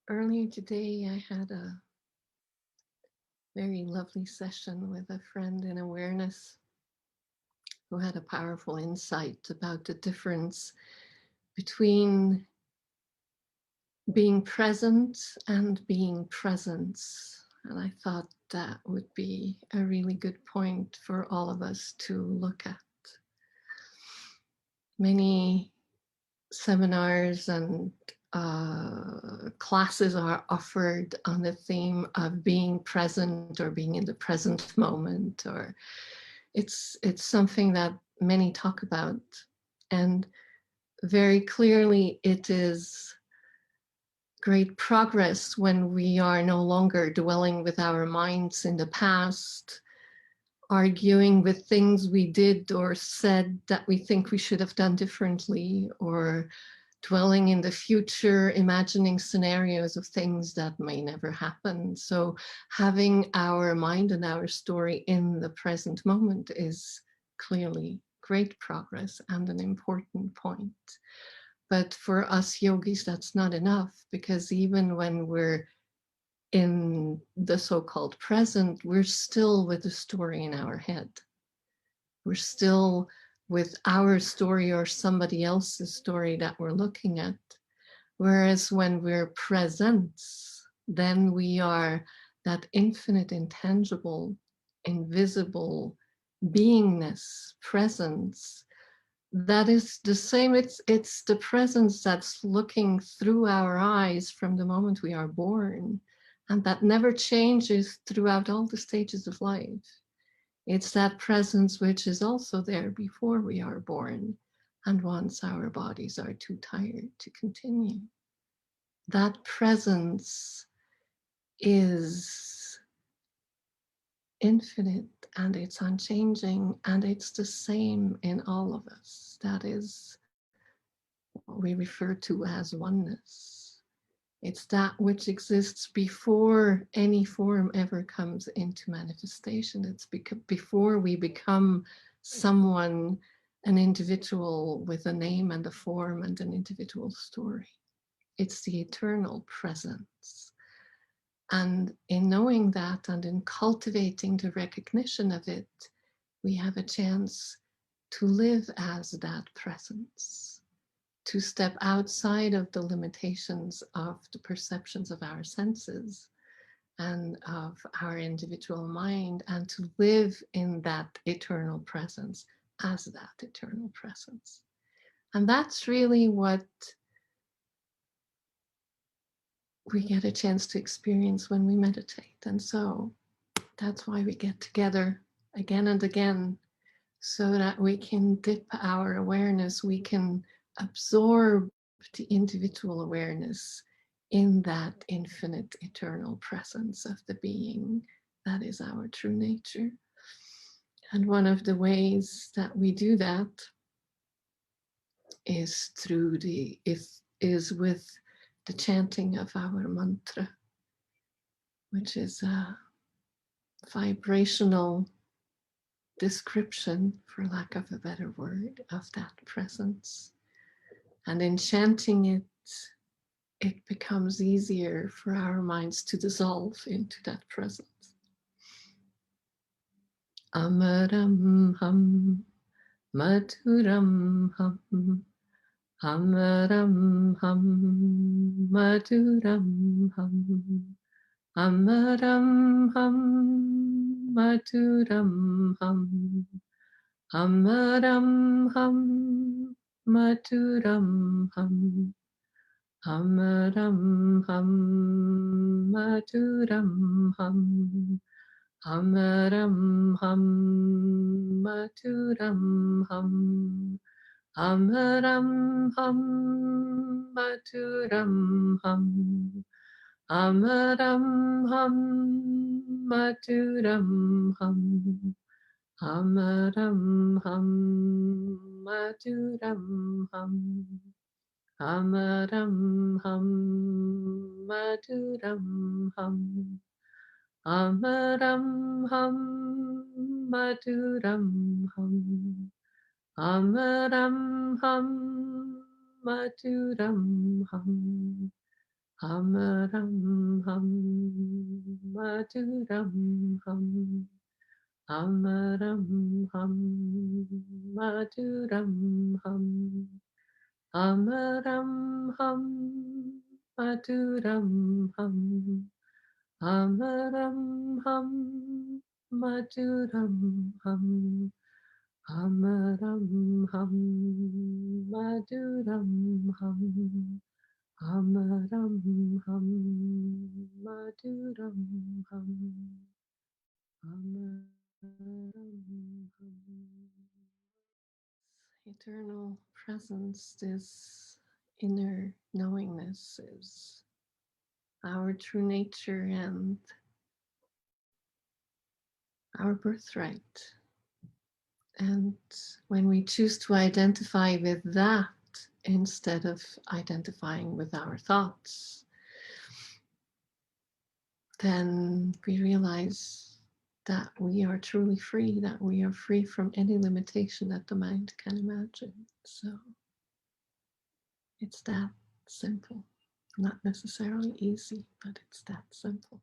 Earlier today, I had a very lovely session with a friend in awareness who had a powerful insight about the difference between being present and being presence. And I thought that would be a really good point for all of us to look at. Many seminars and classes are offered on the theme of being present or being in the present moment, or it's something that many talk about, and very clearly it is great progress when we are no longer dwelling with our minds in the past, arguing with things we did or said that we think we should have done differently, or dwelling in the future, imagining scenarios of things that may never happen. So having our mind and our story in the present moment is clearly great progress and an important point. But for us yogis, that's not enough, because even when we're in the so-called present, we're still with the story in our head. We're still with our story or somebody else's story that we're looking at. Whereas when we're present, then we are that infinite, intangible, invisible beingness, presence. That is the same. It's the presence that's looking through our eyes from the moment we are born, and that never changes throughout all the stages of life. It's that presence which is also there before we are born, and once our bodies are too tired to continue. That presence is infinite, and it's unchanging, and it's the same in all of us. That is what we refer to as oneness. It's that which exists before any form ever comes into manifestation. It's before we become someone, an individual with a name and a form and an individual story. It's the eternal presence. And in knowing that and in cultivating the recognition of it, we have a chance to live as that presence, to step outside of the limitations of the perceptions of our senses and of our individual mind, and to live in that eternal presence as that eternal presence. And that's really what we get a chance to experience when we meditate. And so that's why we get together again and again, so that we can dip our awareness, we can absorb the individual awareness in that infinite eternal presence of the being that is our true nature. And one of the ways that we do that is through is with the chanting of our mantra, which is a vibrational description, for lack of a better word, of that presence. And in chanting it, it becomes easier for our minds to dissolve into that presence. Amaram ham, Madhuram ham, Amaram ham, Madhuram ham, Amaram ham, Madhuram ham, Amaram ham, Madhuram ham, Amaram ham, Madhuram ham, Amaram ham, Madhuram ham, Amaram ham, Madhuram ham, Amaram ham, Madhuram ham, Amaram ham, Madhuram ham, Amaram ham, Madhuram ham, Amaram ham, Madhuram ham, Amaram ham, Madhuram ham, Amaram ham, maduram ham, amaram ham, maduram ham, amaram ham, maduram ham, amaram ham, maduram ham, amaram ham, maduram ham. Amaram ham, maduram ham, amaram ham. Eternal presence, this inner knowingness is our true nature and our birthright. And when we choose to identify with that instead of identifying with our thoughts, then we realize that we are truly free, that we are free from any limitation that the mind can imagine. So it's that simple. Not necessarily easy, but it's that simple.